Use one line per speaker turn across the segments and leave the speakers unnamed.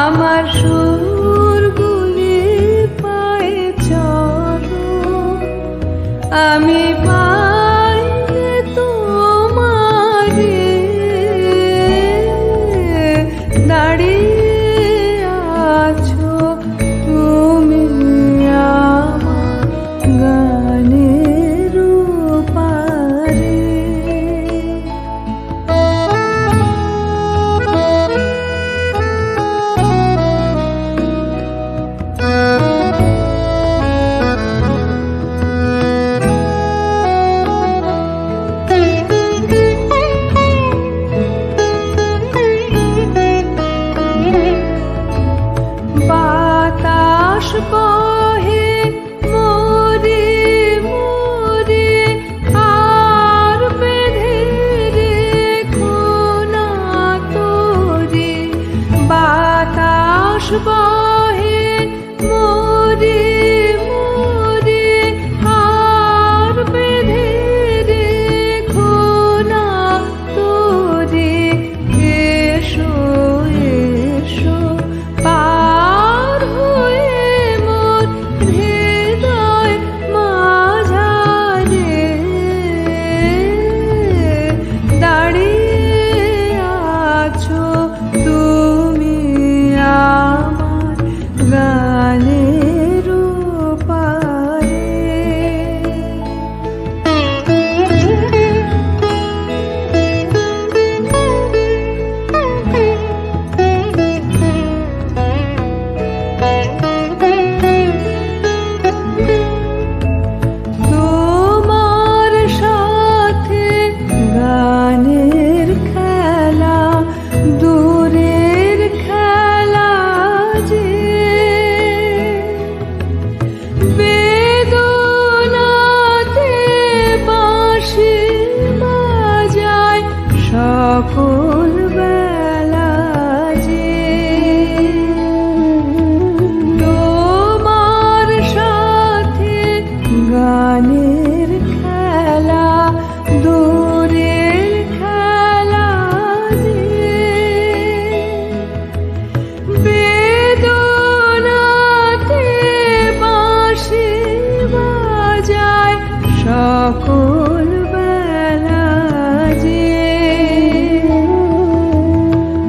আমার সুরগুলি পায়ে চরণ, আমি পাইলে তোমারে দাঁড়িয়ে আছো তুমি আমার গানের পারে। বাতাস বহে মোরে মোরে, আর বেঁধে রেখো না তোরে। বাতাস বহে মোরে মোরে, আর বেঁধে রেখো না তোরে। এসো এসো পার হয়ে মোর হৃদয় মাঝারে দাঁড়িয়ে আছো তুমি আমার গানের পারে। তোমার সাথে গানের খেলা দূরের খেলা যে, বেদনাতে বাঁশি বাজায় সকল বেলা যে। তোমার সাথে গানের খেলা দূরের খেলা যে, বেদনাতে বাঁশি বাজায় সকল বেলা যে।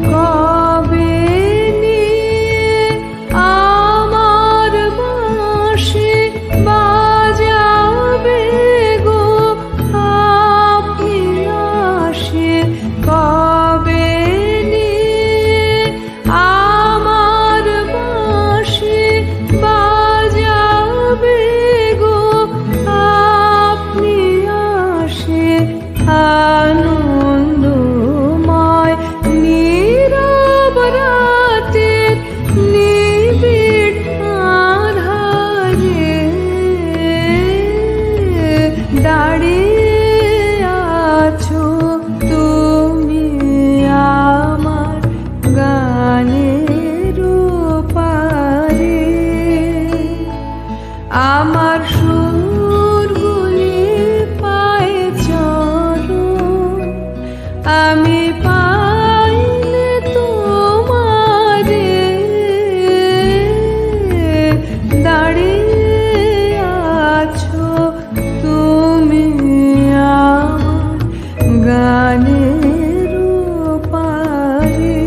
কবে নিয়ে আমার বাঁশি বাজাবে গো আপনি আসে। কবে নিয়ে আমার বাঁশি বাজাবে গো আপনি আসে। আনন্দময় নীরব রাতের নিবিড় আঁধারে দাঁড়িয়ে আছো তুমি আমার গানের পারে। আমার সুরগুলি পায়ে চরণ, আমি পাইলে তোমারে দাঁড়িয়ে আছো তুমি আমার গানের পারে।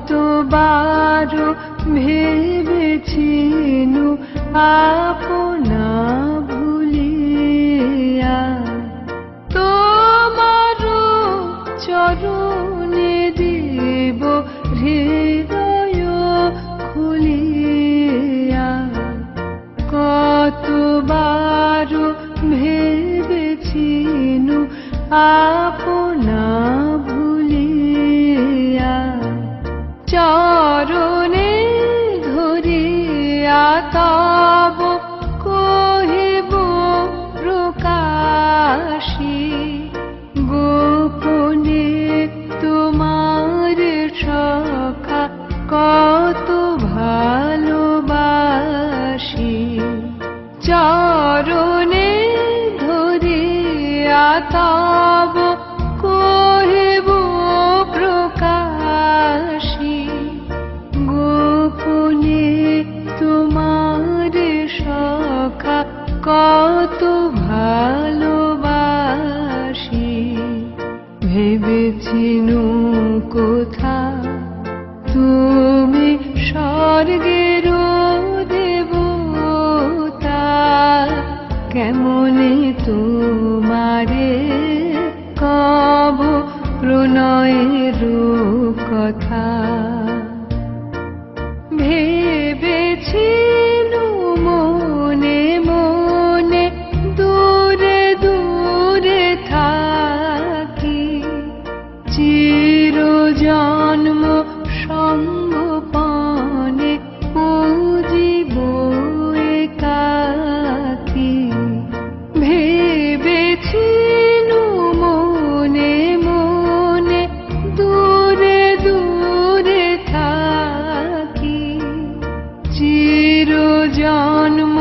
কতবার ভেবেছিনু আপনা ভুলিয়া, তোমার চরণে দেব হৃদয় খুলিয়া। কতবার ভেবেছিনু আপনা ভুলিয়া, চরণে ধরিয়া তব কহিব চরণে ধরিয়া তব কহিব প্রকাশী, গোপনে তোমার সখা কত ভালোবাসি। ভেবেছিনু কোথা তুমি স্বর্গের দেবতা, কেমনে তোমারে কব প্রণয়ের কথা। ভেবেছিনু মনে মনে দূরে দূরে থাকি, চির জন্ম সঙ্গোপনে পুজিব একাকী। ভেবেছিনু মনে মনে দূরে দূরে থাকি, চির জন্ম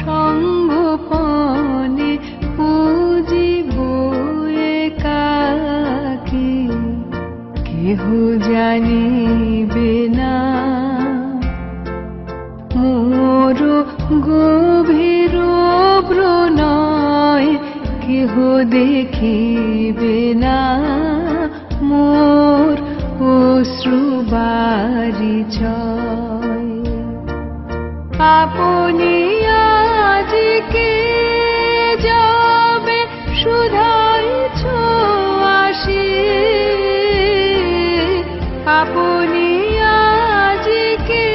সঙ্গোপনে পুজিব একাকী। কেহ জানিবে না মোর গভীর প্রণয়, কেহ দেখিবে না মোর অশ্রুবারিচয়। আপনি আজকে যাবে শুধাইছ আসি, আপনি আজকে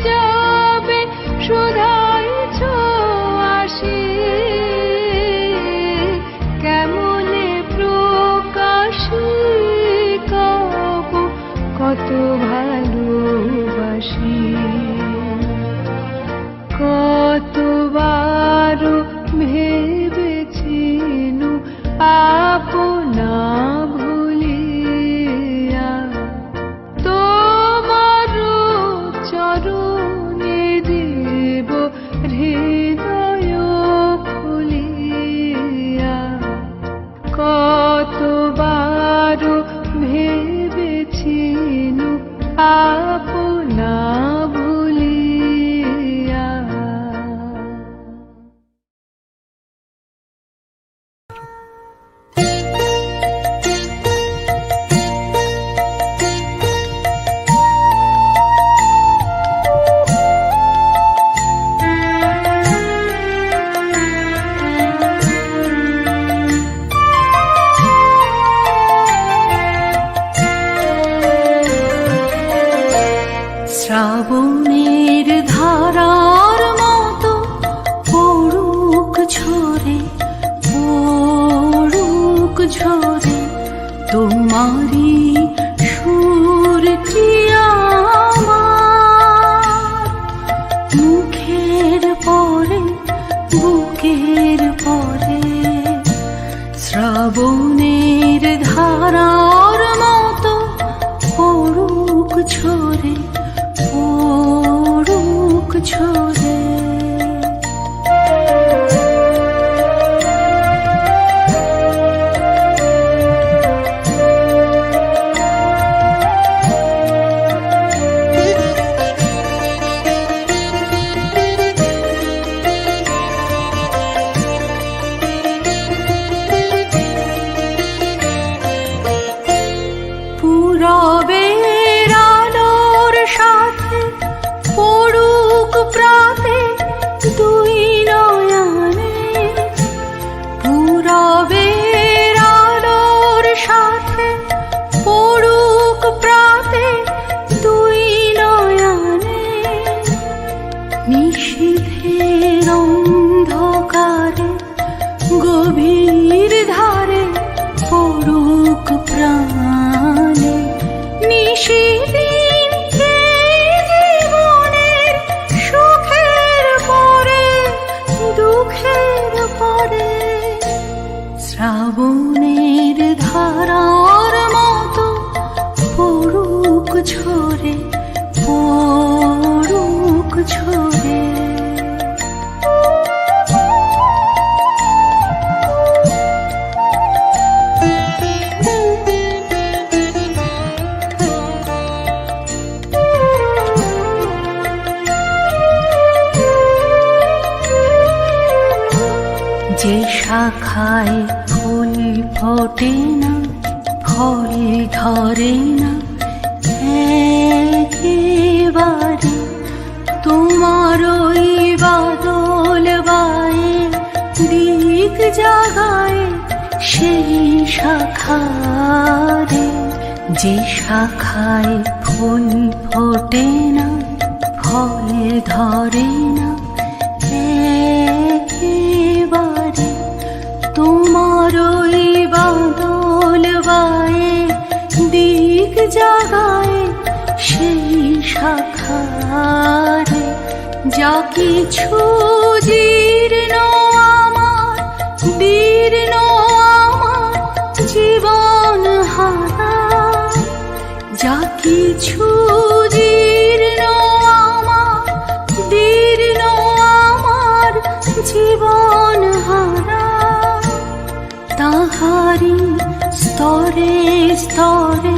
যাবে শুধাইছ আসি, কেমনে প্রকাশী কব কত ভালোবাসি। কতবার ভেবেছিনু আপনা ভুলিয়া, তোমার চরণে দেব হৃদয় খুলিয়া। কতবার ভেবেছিনু আপনা ভুলিয়া।
শ্রাবণের ধারার মতো পড়ুক ঝরে, পড়ুক ঝরে তোমারি সুরটি আমার। মুখের পরে বুকের পরে শ্রাবণের ধারার মতো পড়ুক ঝরে, পড়ুক ঝরে। পূরবের আলোর সাথে পড়ুক প্রাতে দুই নয়নে, পূরবের আলোর সাথে পড়ুক প্রাতে দুই নয়নে। নিশীথের অন্ধকারে গভীর ধারে পড়ুক প্রাণে। নিশিদিন জীবনের সুখের পরে দুঃখের পরে শ্রাবণের ধারার মতো পড়ুক ঝরে, পড়ুক ঝরে। যে শাখায় ফুল ফোটে না, ফল ধরে না, একেবারে তোমার ওই বাদল বায়ে দিক জাগায় সেই শাখারে। যে শাখায় ফুল ফোটে না, ফল ধরে না, একেবারে তোমার ওই বাদল বায়ে দিক জাগায় সেই শাখারে। যা কিছু জীর্ণ আমার, দীর্ণ আমার জীবন হারা, যা কিছু জীর্ণ আমার, দীর্ণ আমার জীবন হারা, তাহারি স্তরে স্তরে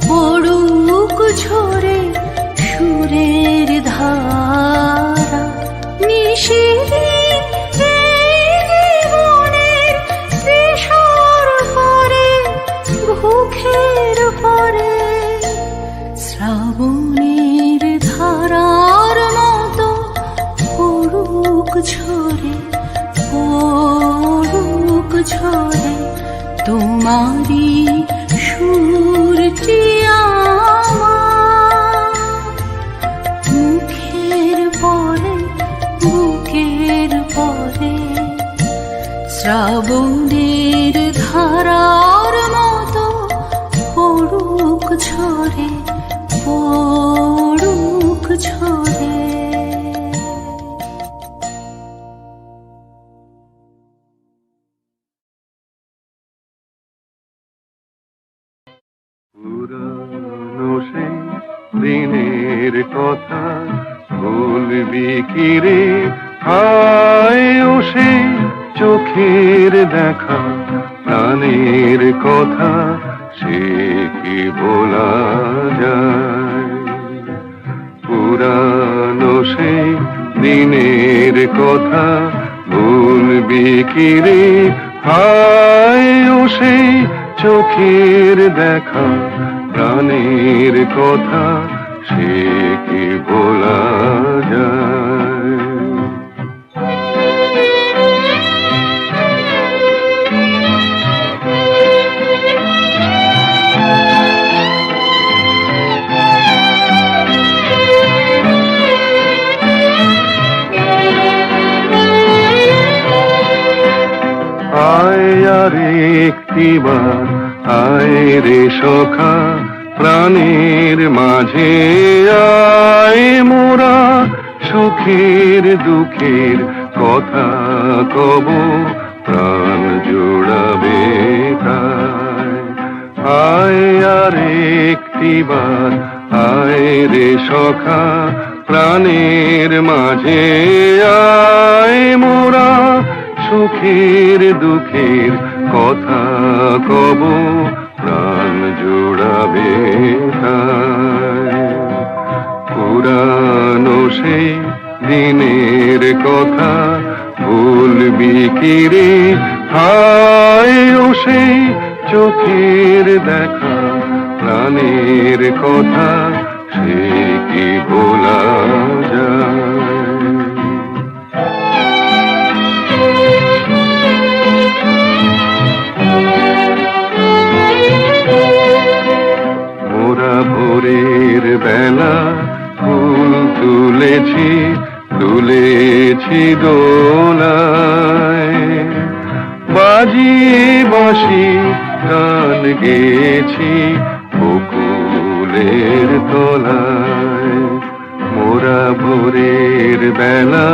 পড়ুক ঝরে সুরের ধারা। নিশিদিন এই জীবনের তৃষার পরে, ভুখের পরে, শ্রাবণের ধারার মতো পড়ুক ঝরে, পড়ুক ঝরে তোমারি সুরটি আমার। মুখের পরে, বুকের পরে, শ্রাবণের ধারার মতো পড়ুক ঝরে, পড়ুক ঝরে।
পুরানো সেই দিনের কথা ভুলবি কি রে, হায় ও সেই চোখের দেখা প্রাণের কথা, সে কি বলা যায়। পুরানো সেই দিনের কথা ভুলবি কি রে, হায় ও সেই চোখের দেখা প্রাণের কথা, সে কি বলা যায়। আয় আর একটিবার আয় রে সখা, প্রাণের মাঝে আয় মোরা, সুখের দুঃখের কথা কব, প্রাণ জোড়াবে তাই। আয় আর একটিবার আয় রে সখা, প্রাণের মাঝে আয় মোরা, সুখের দুঃখের কথা কব, প্রাণ জোড়াবে তাই। পুরানো সেই দিনের কথা ভুলবি কি রে, হায় ও সেই চোখের দেখা প্রাণের কথা, সে কি বলা যায়। মোরা ভোরের বেলা ফুল তুলেছি, তুলেছি দোলায়, বাজিয়ে বাঁশি গান গেয়েছি বকুলের তলায়। মোরা ভোরের বেলা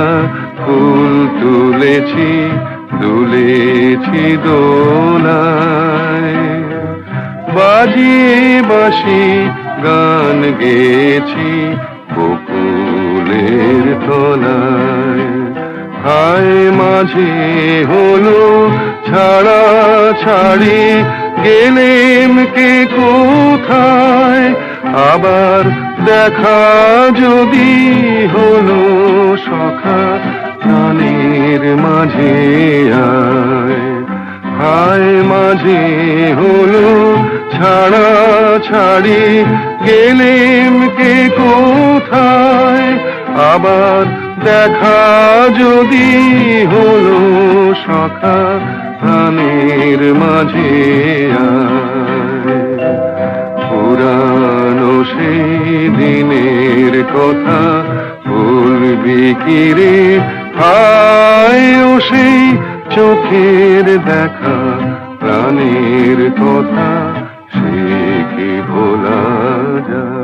ফুল তুলেছি, তুলেছি দোলায়, বাজিয়ে বাঁশি গান গেয়েছি বকুলের তলায়। হায় মাঝে হলো ছাড়া ছাড়ি, গেলেম কে কোথায়, আবার দেখা যদি হলো সখা প্রাণের মাঝে। হায় মাঝে হলো ছাড়া ছাড়ি, গেলেম কে কোথায়, আবার দেখা যদি হলো সখা প্রাণের মাঝে আয়। পুরানো সেই দিনের কথা বলবি কি রে, হায় ও সেই চোখের দেখা প্রাণের কথা, সে কি ভোলা যায়।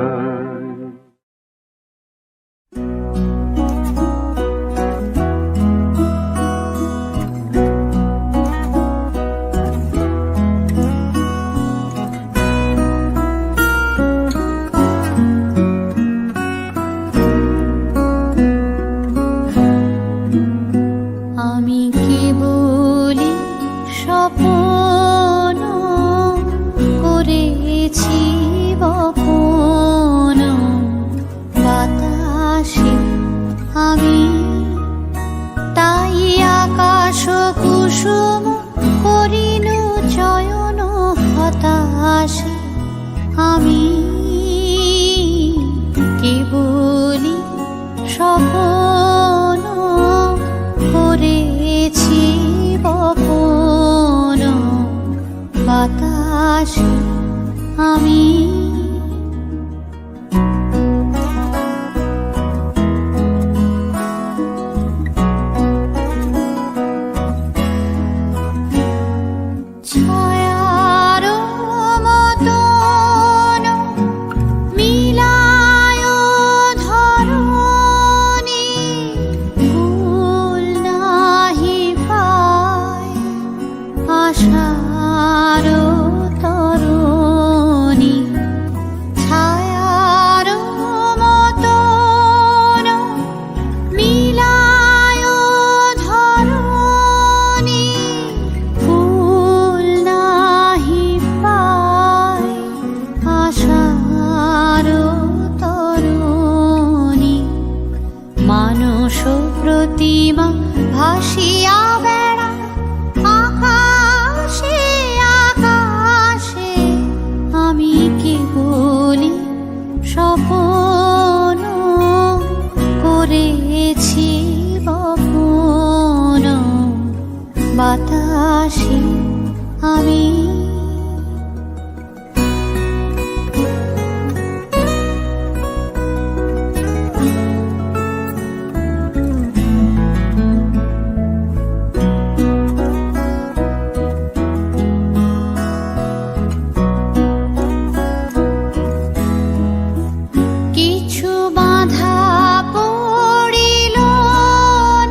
আমি কেবলি স্বপ্ন করেছি বপন, বাতাসে আমি তাই আকাশ কুসুম করিনু চয়ন, হতাশে আমি কেবলি স্বপ্ন করেছি বপন, বাতাসে আমি ছায়ার মতন মিলায় ধরণী, ভুল নাহি পায় আশার তরণী। ছায়ার মতন মিলায় ধরণী, ভুল নাহি পায় আশার তরণী। মানস প্রতিমা ভাসিয়া বেড়া আকাশে আকাশে, আমি কেবলি স্বপ্ন করেছি বপন, বাতাসে আমি কিছু বাধা পড়িল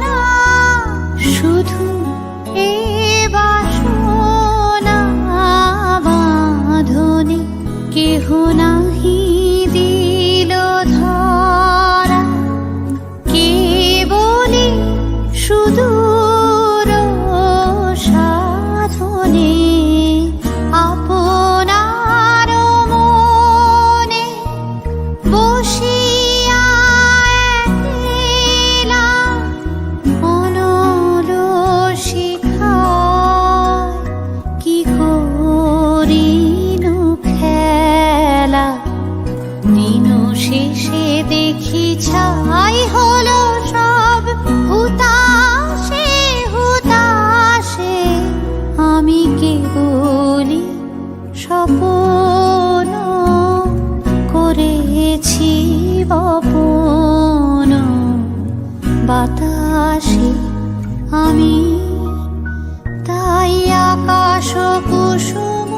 না, শুধু এ বাসনা বাঁধনে কেহ নাহি দিল ধরা, কেবলি সুদূর সাধনে আপনার মনে বসিয়া একলা অনল শিখায়, কি করিনু খেলা। দিন শেষে দেখি ছাই হলো সব হুতাশে হুতাশে, আমি কেবলি স্বপ্ন করেছি বপন, বাতাসে আমি তাই আকাশ কুসুম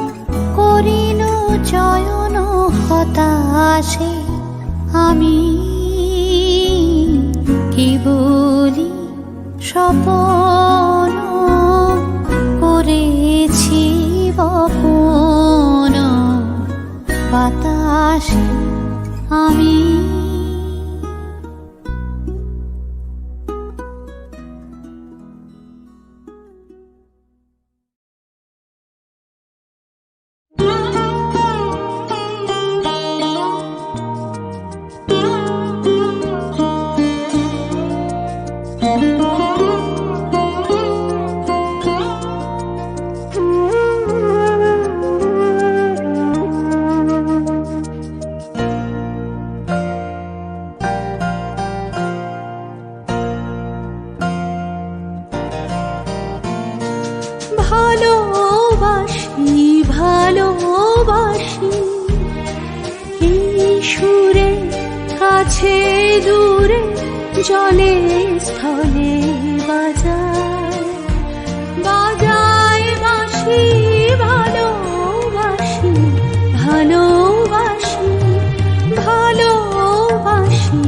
করিনু চয়ন, হতাশে আমি কেবলি স্বপ্ন করেছি বপন, বাতাসে আমি ভালোবাসি ভালোবাসি এই সুরে কাছে দূরে জলে স্থলে বাজায় বাজায় বাঁশি ভালোবাসি ভালোবাসি ভালোবাসি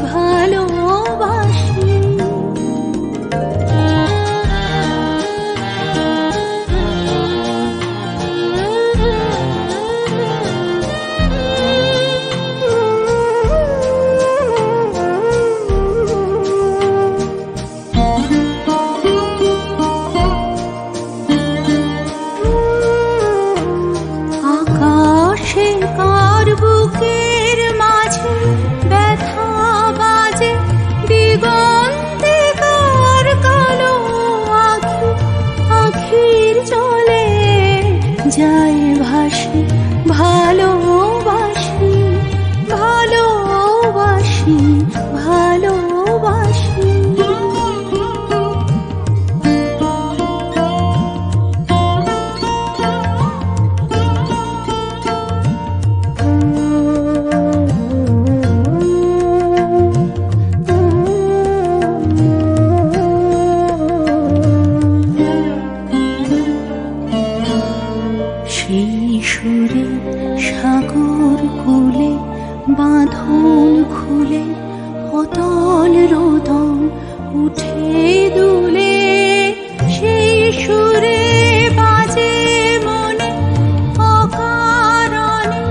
ভালোবাসি আকাশে কার বুকের মাঝে ব্যথা বাজে দিগন্তে কার কালো আখি আখির জলে যায় ভাসি ভালোবাসি ভালোবাসি ভালোবাসি সেই সুরে সাগর কুলে বাঁধন খুলে অতল রোদন উঠে দুলে সেই সুরে বাজে মনে অকারণে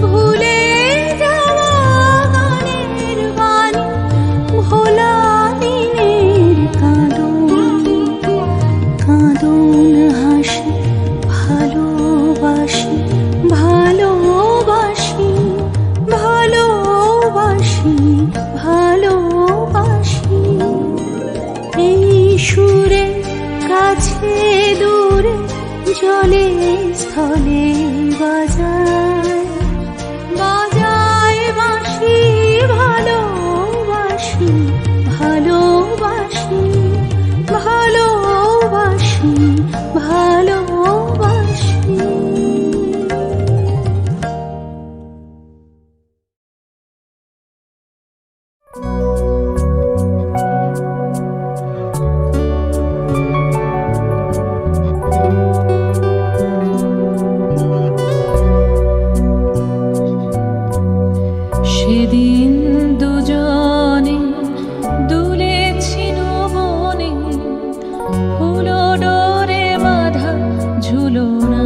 ভুলে যাওয়া গানের বাণী ভোলা দিনের কাঁদন কাঁদন হাসি ভালোবাসি ভালোবাসি ভালোবাসি ভালোবাসি এই সুরে কাছে দূরে জলে স্থলে বাজায় বাজায় বাঁশি ভালোবাসি ভালোবাসি ভালোবাসি ভালোবাসি
সেদিন দুজনে দুলেছিল বনে ফুলো ডোরে বাঁধা ঝুলনা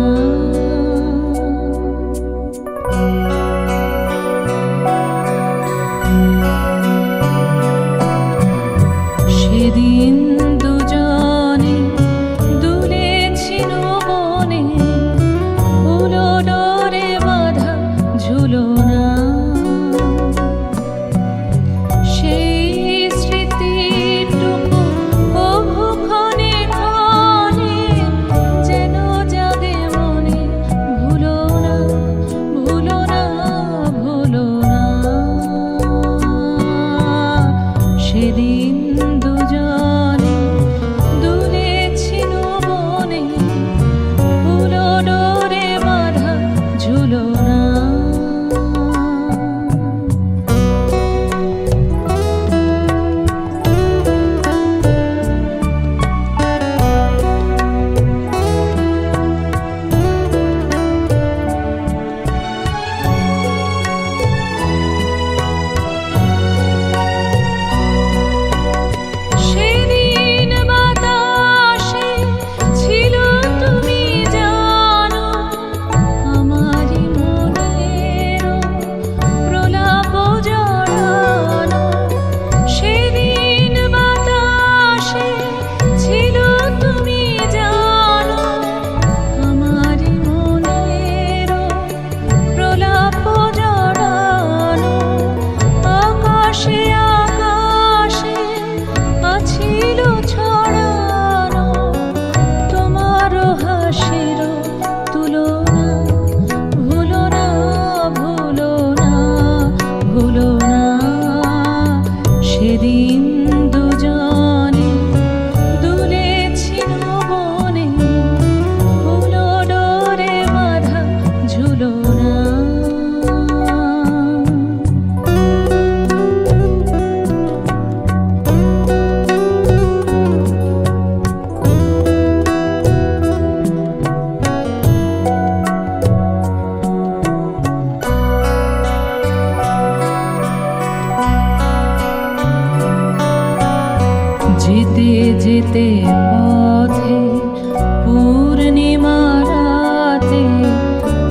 সেদিন দুজনে দুলেছিল বনে ফুলো ডোরে বাঁধা ঝুলনা সেই স্মৃতিটুকু কভু ক্ষণে ক্ষণে যেন জাগে মনে ভুলো না ভুলো না ভুলো না সেদিন দুজন যেতে যেতে পথে পূর্ণিমা রাতে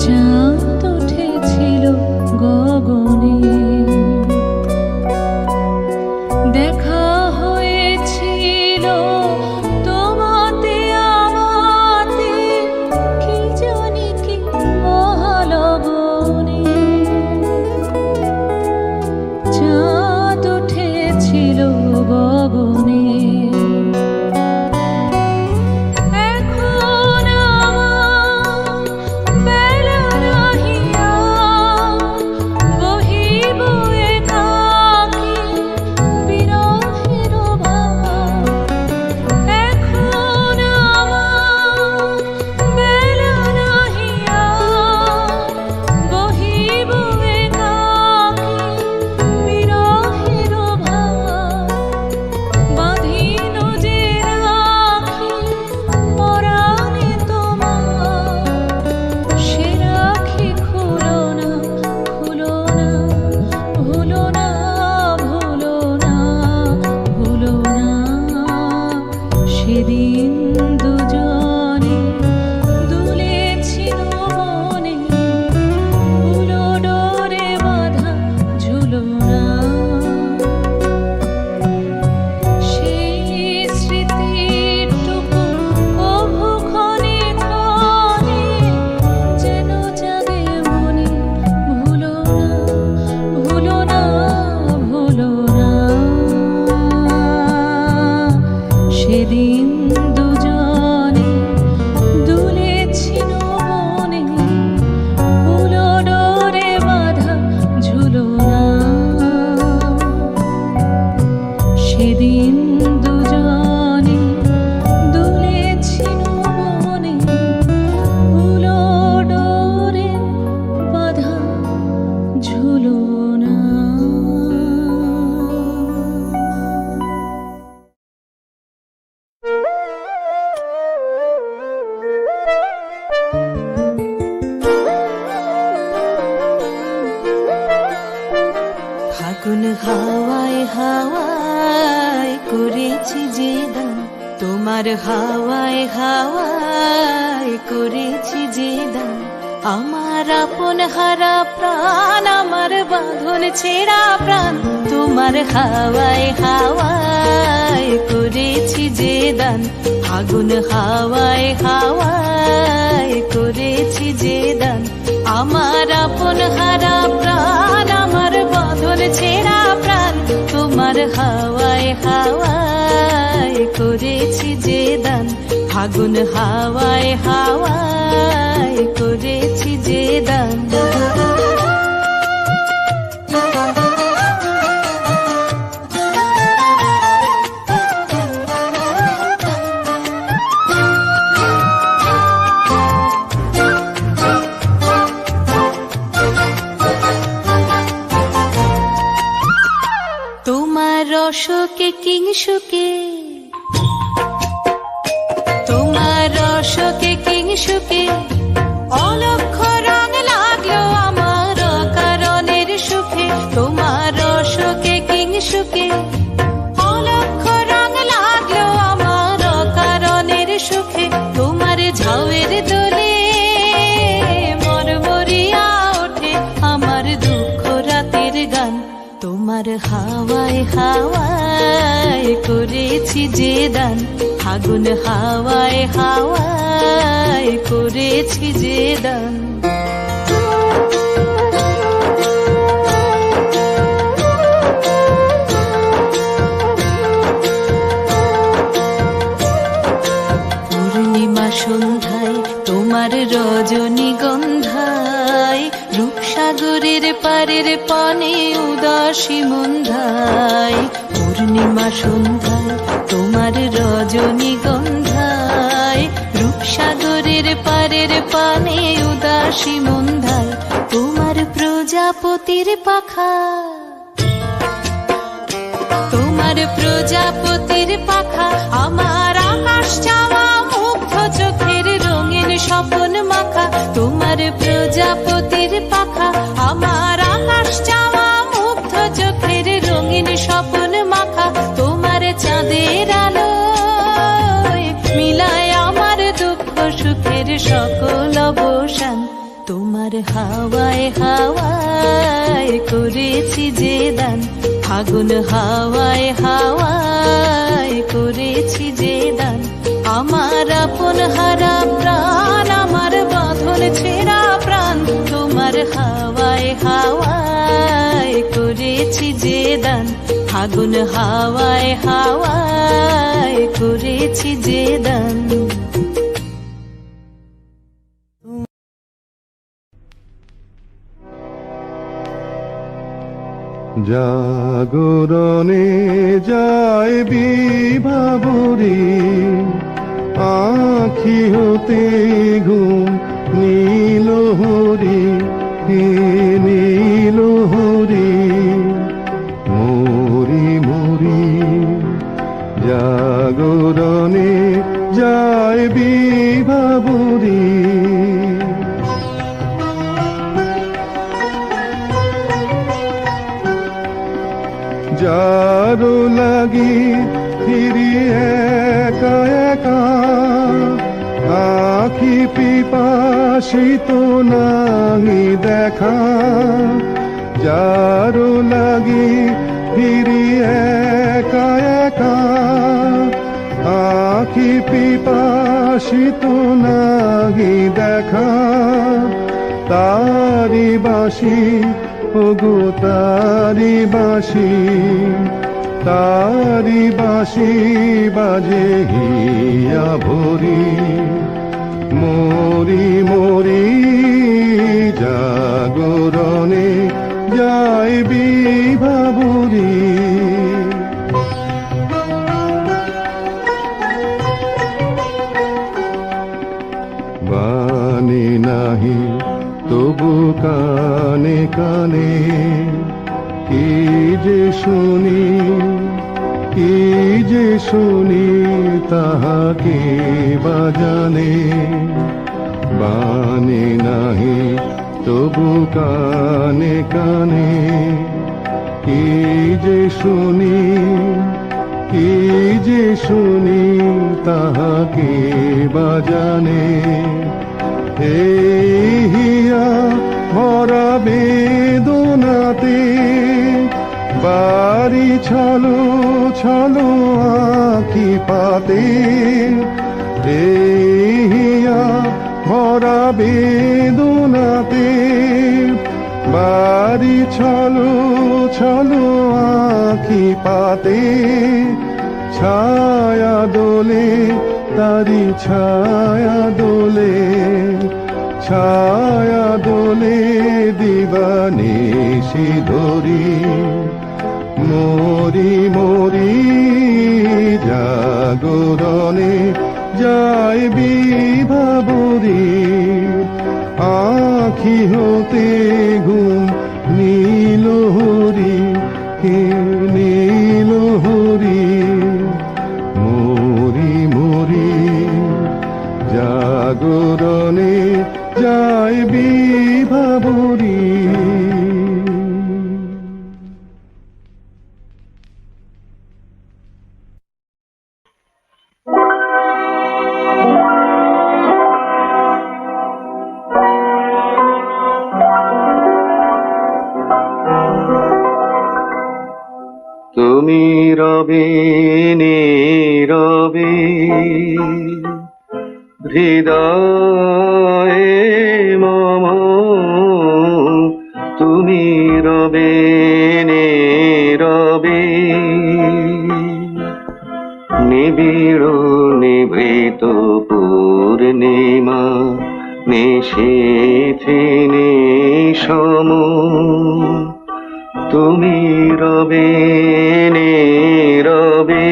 চাঁদ উঠেছিল গগনে। দেখা হয়েছিল তোমাতে আমাতে, কি জানি কি মহালবনে। চাঁদ উঠেছিল গগনে। এখন আমার বেলা নাহিয়া, বহিব একাকী বিরহের ভাব। এখন আমার বেলা নাহিয়া, বহিব একাকী বিরহের ভাব। বাঁধিল যে রাখি পরাণে তোমার, সে রাখি খুলো না, খুলো না, ভুলো না, ভুলো না, ভুলো না। সেদিন দুজনে দুলেছিল বনে, ফুলো ডোরে বাঁধা ঝুলনা। সেই স্মৃতিটুকু কভু ক্ষণে ক্ষণে যেন জাগে মনে, ভুলো না, ভুলো না, ভুলো না। সেদিন দুজনে দুলেছিল বনে, ফুলো ডোরে বাঁধা ঝুলনা। সেদিন দুজনে দুলেছিল বনে, ফুলো ডোরে বাঁধা ঝুলনা।
ফাগুন হাওয়ায় হাওয়ায় করেছি যে দান, তোমার হাওয়ায় হাওয়ায় করেছি যে দান। আমার আপন হারা প্রাণ, আমার বাঁধন ছেঁড়া প্রাণ, তোমার হাওয়ায় হাওয়ায় করেছি যে দান। ফাগুন হাওয়ায় হাওয়ায় করেছি যে দান। আমার আপন হারা প্রাণ, আমার বাঁধন ছেঁড়া প্রাণ, তোমার হাওয়ায় হাওয়ায় করেছি যে দান। ফাগুন হাওয়ায় হাওয়ায় করেছি যে দান। তোমার রসকে কিংসুকে, তোমার রসকে কিংসুকে অলক্ষ রং লাগলো আমার কারণের সুখে। তোমার রসকে কিংসুকে অলক্ষ রং লাগলো আমার কারণের সুখে। তোমার ঝাউয়ের দোলে মরমরিয়া ওঠে আমার দুঃখ রাতের গান। তোমার হাওয়ায় হাওয়ায় করেছি যে দান। ফাগুন হাওয়ায় হাওয়ায় করেছি যে দান। পূর্ণিমা সন্ধ্যায় তোমার রজনীগন্ধায়, রূপসাগরের পারের পানে উদাসী মন্ধায়। পূর্ণিমা সন্ধ্যায় তোমার রজনীগন্ধায়, রূপসাগরের পারের পানে উদাসী মন্ধায়। তোমার প্রজাপতির পাখা, তোমার প্রজাপতির পাখা আমার আকাশ চাওয়া মুগ্ধ চোখের রঙিন স্বপন মাখা। তোমার প্রজাপতির পাখা আমার আকাশ চাওয়া মুগ্ধ চোখের রঙিন স্বপন মাখা। তোমার চাঁদের আলো সকল অবসান। তোমার হাওয়ায় হাওয়ায় করেছি যে দান, ফাগুন হাওয়ায় হাওয়ায় করেছি যে দান। আমার আপন হারা প্রাণ, আমার বাঁধন ছেঁড়া প্রাণ, তোমার হাওয়ায় হাওয়ায় করেছি যে দান, ফাগুন হাওয়ায় হাওয়ায় করেছি যে দান।
জাগরণে যায় বিভাবরী, আখি হতে ঘুম নীল হরি, নীল হরি মরি মরি। জাগরণে যায় বিভাবরী, যারো লাগি ফিরি একা একা, আখি পিপাসিত নাহি দেখা। যারো লাগি ফিরি একা একা, আখি পিপাসিত নাহি দেখা। তারি বাসি ওগো তারি বাসি, তারি বাসি বাজে হিয়া ভরি। মরি মরি জাগরণে যায় বিভাবরী। বাণী নাহি তবু কানে কানে, কি যে শুনি কি যে শুনি তাহাকে বাজানে। বাণী নাহি তবু কানে কানে, কি যে শুনি কি যে শুনি তাহাকে বাজানে। এই হিয়া ভরা বেদনাতে বাড়ি ছলো ছলো আঁখি পাতে। এই হিয়া ভরা বেদনাতে বাড়ি ছলো ছলো আঁখি পাতে। ছায়া দোলে তারি ছায়া দোলে, ছায়া দোলে দিবানিশি ধরি। মরি মরি জাগরণে যায় বিভাবরী। আখি হতে ঘুম নীল হরি, হে নীল হরি মরি মরি। জাগরণে যায় বিভাবরী। তুমি রবে নীরবে হৃদয়ে মম, তুমি রবে নীরবে নিবিড় নিভৃত পূর্ণিমা নিশীথে নিশম। তুমি রবে নীরবে।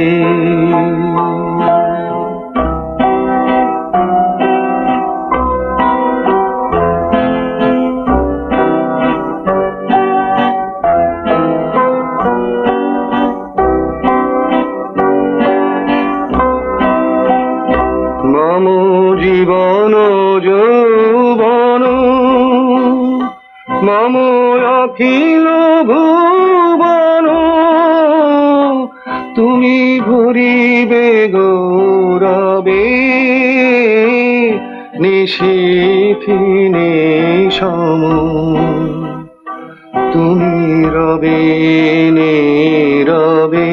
মম জীবন যৌবন, মম অখিল ভুবন, তুমি ভরিবে গৌরবে, নিশিথিনে সম তুমি রবে নীরবে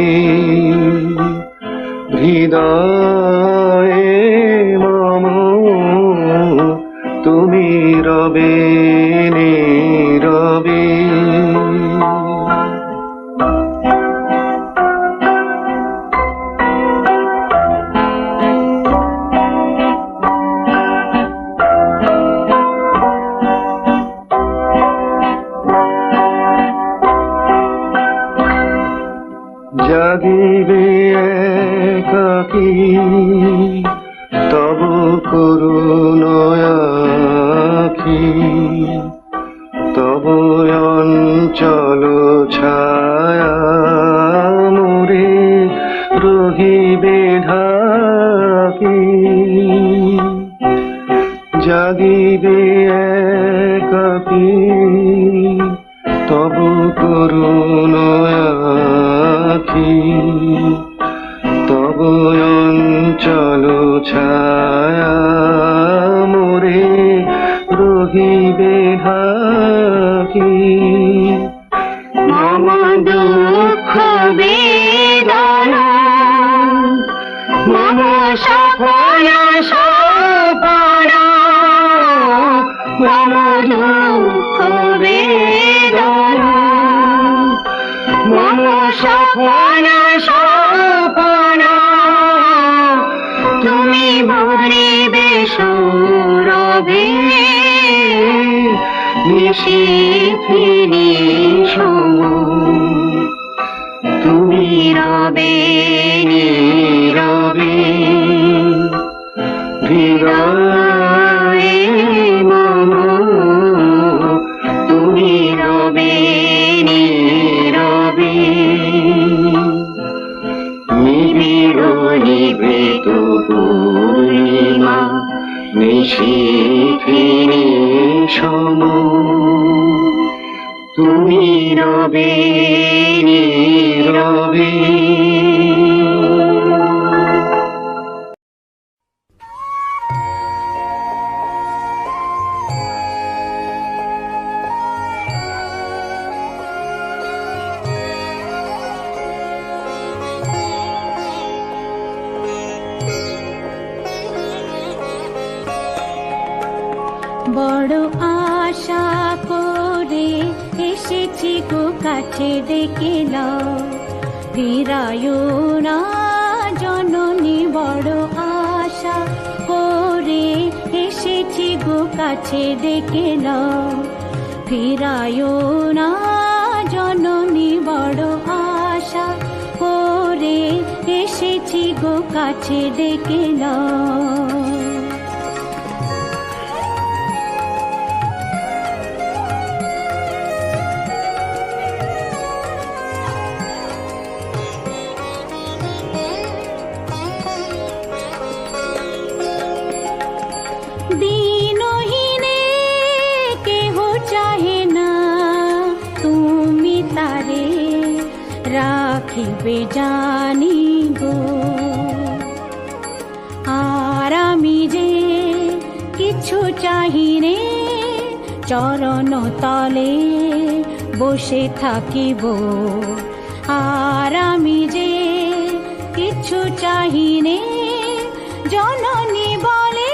হৃদয়ে মম তুমি রবে নীরবে জাগিবে একাকী তব করুণাখি তব অঞ্চল ছায়া মোরে রহিবে ঢাকি জাগিবে একাকী তব করুণাখি তব অঞ্চল ছায়া মোরে রহিবে ঢাকি
মম দুঃখ বেদনা মম সপন সপনা মম দুঃখ বেদনা মম সপন সপনা তুমি ভরিবে সৌরভে নিশিথিনি সম তুমি রবে নীরবে হৃদয়ে মম তুমি রবে নীরবে নিবিড় নিভৃত পূর্ণিমা নিশিথিনি সম তুমি রবে নীরবে
বড় আশা করে এসেছি গো কাছে ডেকে নাও ফিরায়ো না জননী বড় আশা করে এসেছি গো কাছে ডেকে নাও ফিরায়ো না জননী বড় আশা করে এসেছি গো কাছে ডেকে নাও দিনহীনে কেহ চাহে না তুমি তারে রাখিবে জানি গো আর আমি যে কিছু চাহি রে চরণ তলে বসে থাকিব আর আমি যে কিছু চাহি রে জননী বলে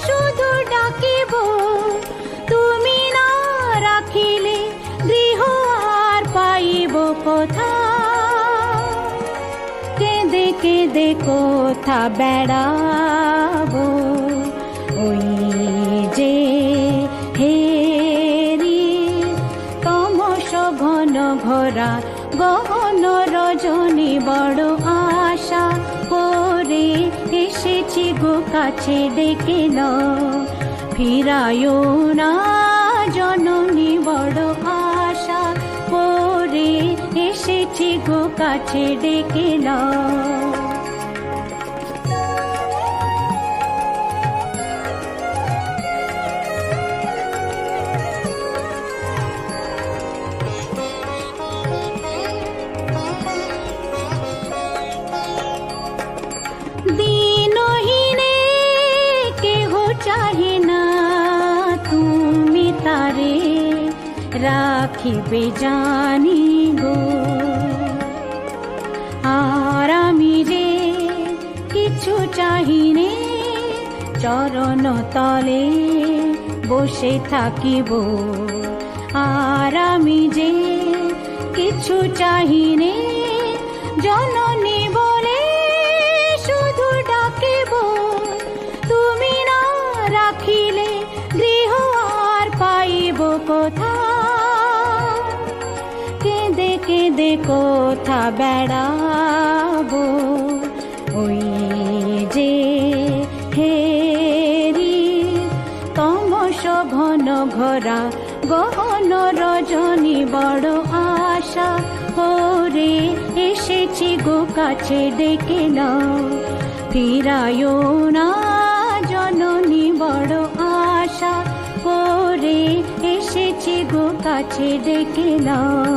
শুধু ডাকিব তুমি না রাখিলে গৃহ আর পাইব কোথা কেঁদে কেঁদে কোথা বেড়াবো ওই যে হেরি তমস ঘন ঘোরা গহন রজনী বড় আশা করে এসেছি গো কাছে ডেকে নাও ফিরায়ো না জননী বড় আশা করে এসেছি গো কাছে ডেকে নাও দিনহীনে কেহ রাখিবে জানি গো। আর আমি যে কিছু চাহিনে, চরণ তলে বসে থাকিব। আর আমি যে কিছু চাহিনে, জননী বলে শুধু ডাকিব। তুমি না রাখিলে গৃহ আর পাইব কোথা, কেঁদে কেঁদে কোথা বেড়াবো। ওই যে হেরি তমস ঘন ঘরা গহন রজনী, বড় আশা করে এসেছি গো কাছে, ডেকে নাও ফিরায়ো না জননী। বড় আশা করে এসেছি গো কাছে, ডেকে নাও।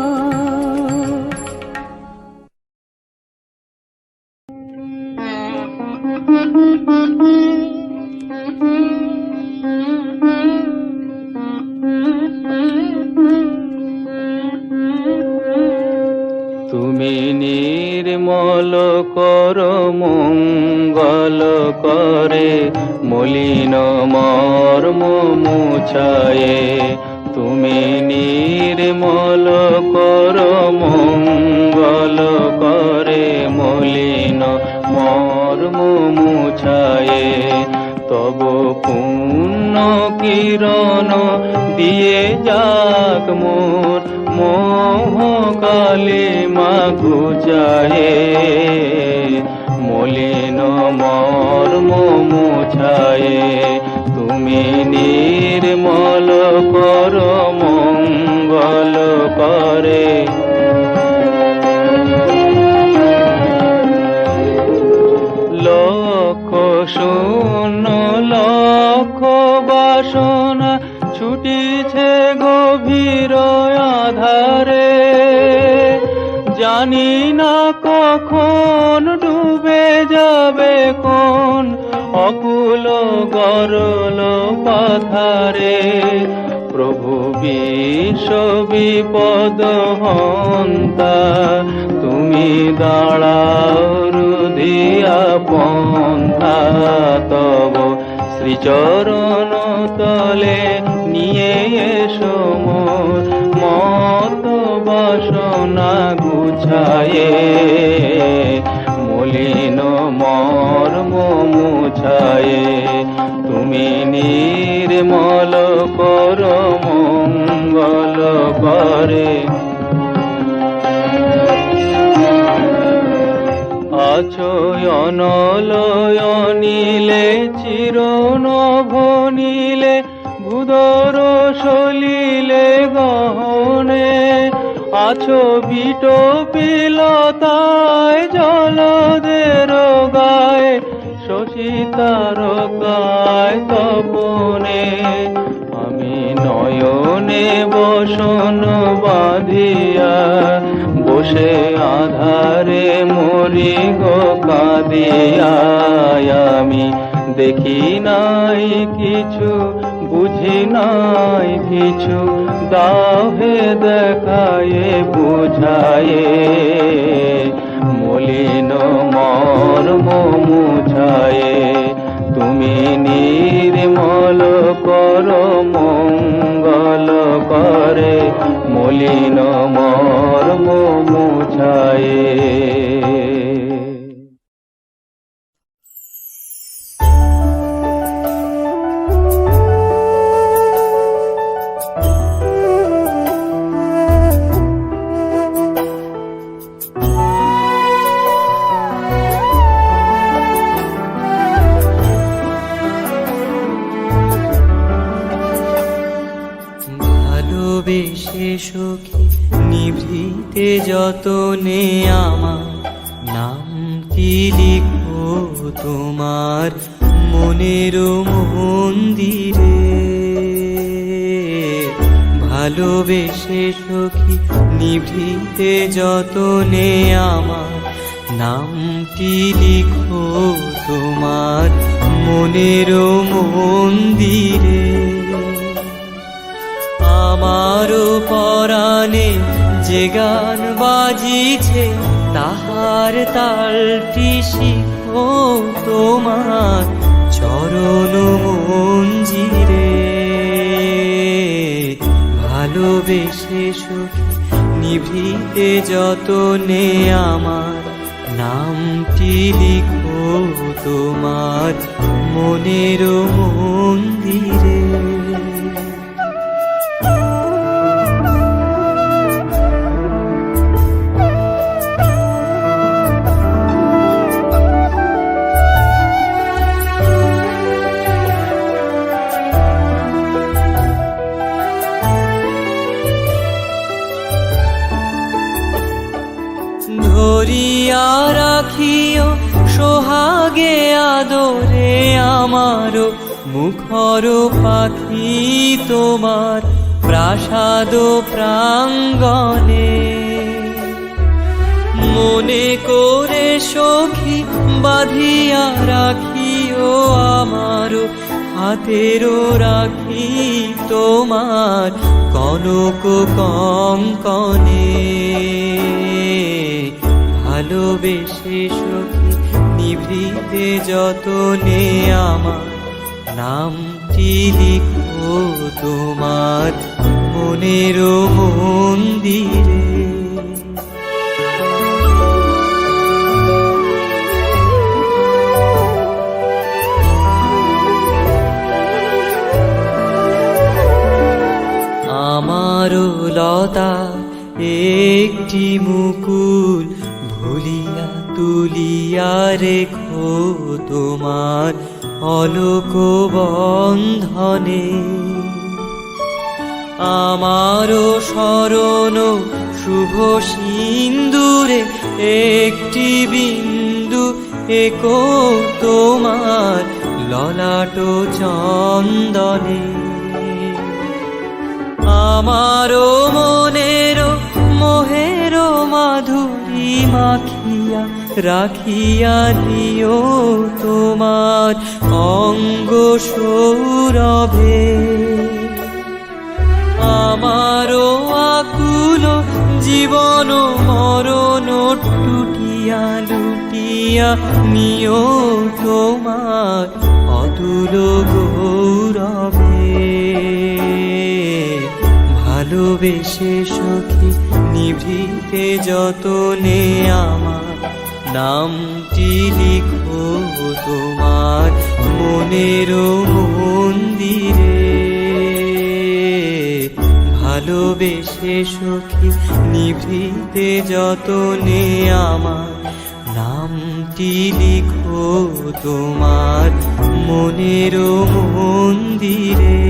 তুমি নির্মল কর মঙ্গল করে, মলিন মর্ম মুছায়ে। তুমি নির্মল কর মঙ্গল করে, মলিন মর্ম মুছায়ে। তব পুণ্য কিরণ দিয়ে যাক মোর মোহ কালিমা ঘুচায়ে। মলিন মর্ম মুছায়ে। তুমি নির্মল কর মঙ্গল করে। লক্ষ শূন্য লক্ষ বাসনা ছুটিছে গভীর আধারে, জানি না কখন ডুবে যাবে কোন অকুল গরল পাথারে। প্রভু বিশ্ব বিপদ হন্তা, তুমি দাঁড়াও রুধিয়া পন্থা। তব শ্রীচরণ তলে নিয়ে এসো মোর মত বাসনা গুছায়ে। মলিন মর্ম মুছায়ে। তুমি নির্মল কর মঙ্গল করে। আছো অনলয়নীলে চিরনভ নীলে, ভূদর সলিলে গহনে। আছো বিটপিলতায় জলদের গায়ে, শশী তারকায় তপনে। আমি নয়নে বসন বাঁধিয়া, বসে আধারে মরি গো কাঁদিয়া। আমি দেখি নাই কিছু, বুঝি নাই কিছু, দাও হে দেখায়ে বুঝায়ে। মলিন মর্ম মুছায়ে। তুমি নির্মল কর মঙ্গল করে, মলিন মর্ম মুছায়ে।
ভালোবেসে সখী নিভৃতে যতনে আমার নামটি লিখো তোমার মনের মন্দিরে। ভালোবেসে সখী নিভৃতে যতনে আমার নামটি লিখো তোমার মনের মন্দিরে। আমারও পরাণে যে গান বাজিছে তাহার তালটি শিখো তোমার চরণ মঞ্জিরে। ভালোবেসে সখী নিভৃতে যতনে আমার নামটি লিখো তোমার মনের মন্দিরে। ধরিয়া রাখিও সোহাগে আদরে আমারও মুখর পাখি তোমার প্রাসাদ প্রাঙ্গণে। মনে করে সখী বাঁধিয়া রাখিও আমারও হাতেরও রাখি তোমার কনক কঙ্কনে। ভালোবেসে সখী নিভৃতে যতনে আমার নামটি লিখো তোমার মনের মন্দিরে। আমারও লতা একটি মুকুল ভুলিয়া তুলিয়া রেখো তোমার অলোক বন্ধনে। আমারও শরণ শুভ সিন্দুরে একটি বিন্দু একো তোমার ললাট চন্দনে। আমারও মনের মোহের মাধুরী মাখিয়া রাখিয়া দিও তোমার অঙ্গ সৌরভে। আমারও আকুল জীবন মরণ টুটিয়া লুটিয়া নিও তোমার অতুল গৌরবে। ভালোবেসে সখী নিভৃতে যতনে আমার নামটি লিখো তোমার মনের মন্দিরে। ভালোবেসে সখী নিভৃতে যতনে আমার নামটি লিখো তোমার মনের মন্দিরে।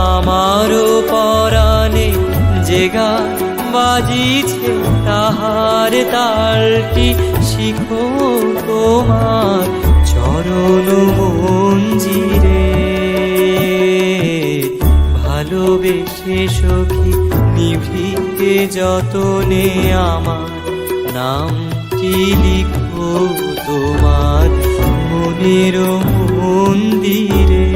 আমারও পরাণে যে গান বাজিছে তাহার তালটি শিখো তোমার চরণ মঞ্জিরে। ভালোবেসে সখী নিভৃতে যতনে আমার নামটি লিখো তোমার মনের মন্দিরে।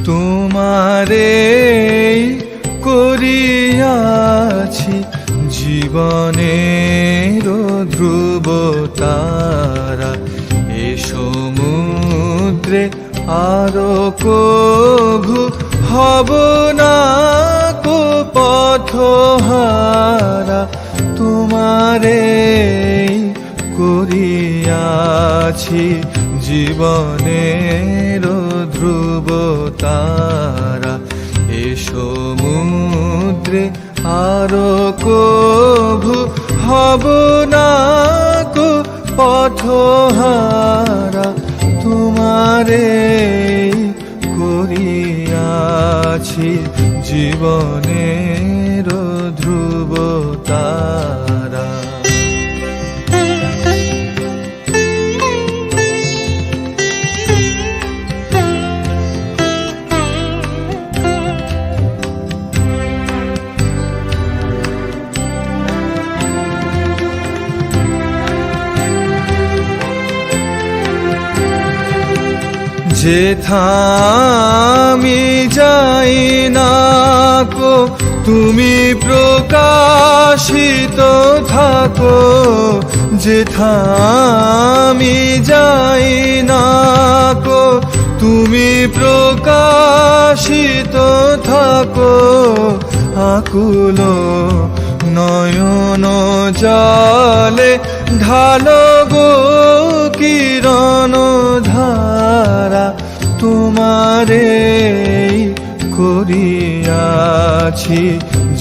তোমারে করিয়াছি জীবনের ধ্রুব তারা। এ সমুদ্রে আরো কভু হব না কো পথহারা। তোমারে করিয়াছি জীবনের ধ্রুব তারা। এ সমুদ্রে আরো কভু হব না কো পথহারা। তোমারে করিয়াছি জীবনের ধ্রুব তারা। যেথা আমি যাই না কো তুমি প্রকাশিত থাকো, যেথা আমি যাই না কো তুমি প্রকাশিত থাকো। আকুল নয়ন জলে ঢালো গো কিরণ ধারা, তোমারে করিয়াছি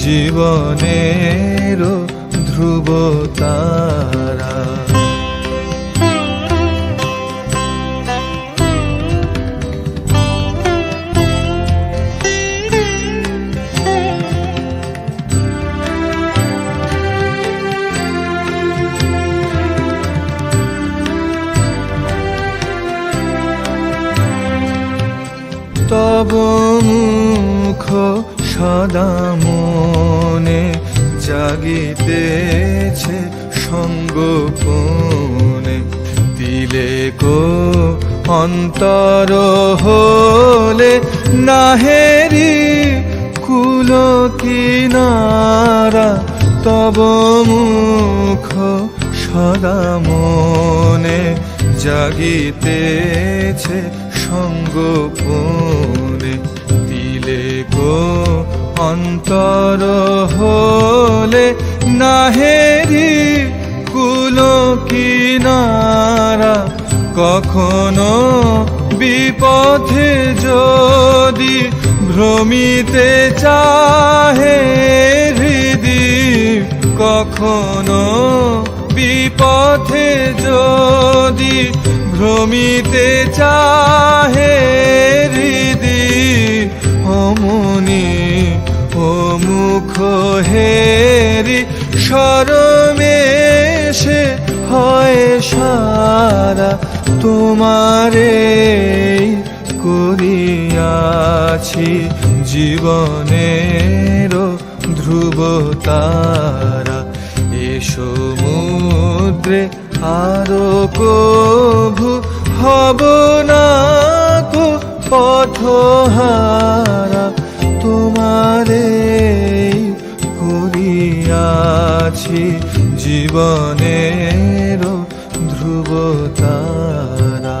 জীবনের ধ্রুব তারা। তব মুখ সদা মনে জাগিতেছে সঙ্গোপনে, দিলে কো অন্তর হলে নাহেরি কুল কিনারা। তব মুখ সদা মনে জাগিতেছে সঙ্গোপনে, দিলে গো অন্তর হলে নাহেরি কুল কিনারা। কখনো বিপথে যদি ভ্রমিতে চাহে হৃদি, কখনো বিপথে যদি ভ্রমিতে চাহে হৃদি, অমনি ও মুখ হেরি সরমেশে হয় সারা। তোমারে করিয়াছি জীবনের ধ্রুব তারা। এ সমুদ্রে আরো কভু হব না কো পথহারা, তোমারে করিয়াছি জীবনের ধ্রুব তারা।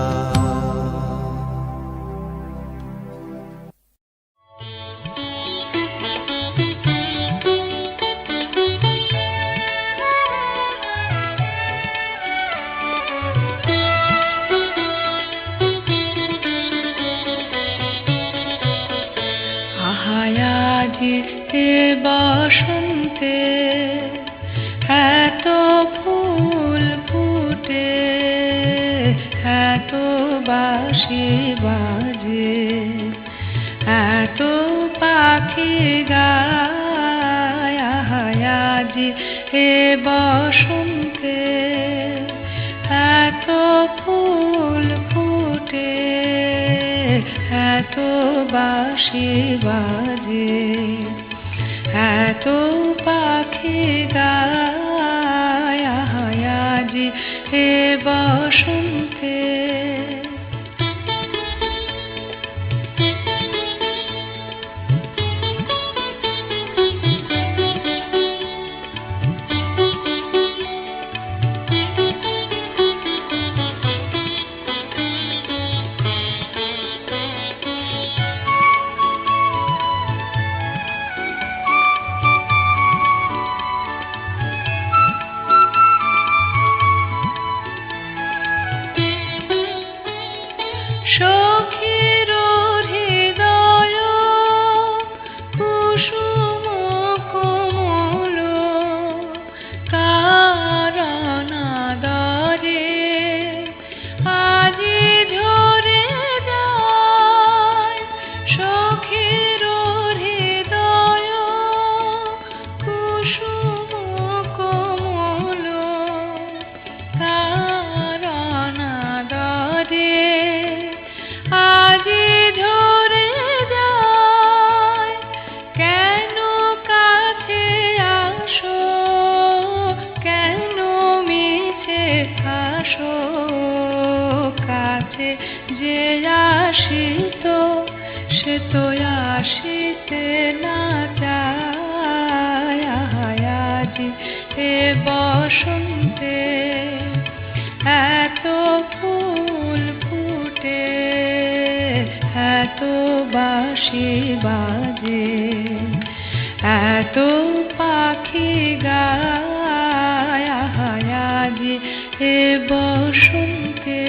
বসন্তে এত ফুল ফুটে, এত বাঁশি বাজে, এত পাখি গায়। আজি এ বসন্তে এত ফুল ফুটে, এত বাঁশি বাজে, এত পাখি গায়। আজি এ বসন্তে দেখিতে না চায় আজি এ বসন্তে এত ফুল ফুটে এত বাঁশি বাজে এত পাখি গায় আজি এ বসন্তে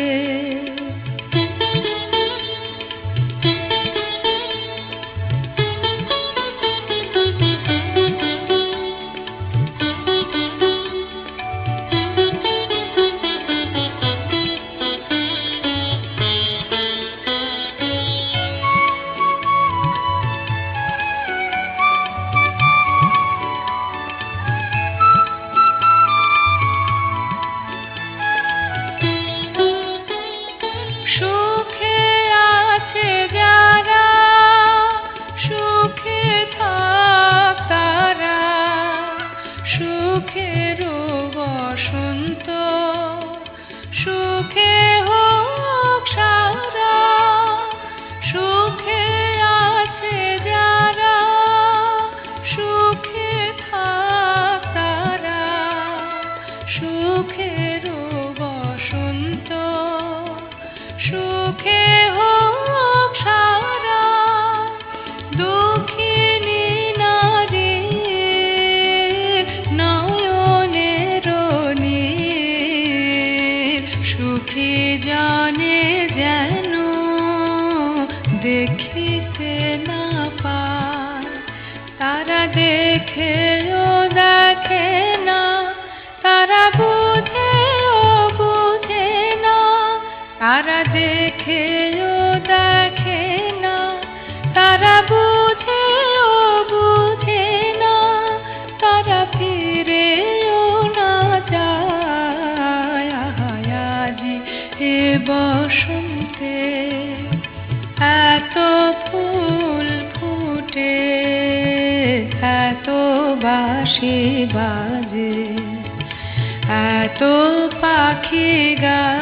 সুখে আছে যারা সুখে থাক তারা সুখের বসন্ত সুখে হোক সারা সুখে আছে যারা সুখে থাক তারা সুখের বসন্ত সুখে হোক সারা দুঃখিনী নারীর নয়নের নীর সুখী জানে যেন দেখিতে না পায় তারা দেখেও দেখে না তারা বুঝেও বুঝে না তারা দেখেও দেখে না তারা বুঝেও বুঝে না তারা ফিরেও না যায় আজি এ বসন্তে এত ফুল ফুটে এত বাঁশি বাজে এত পাখি গায়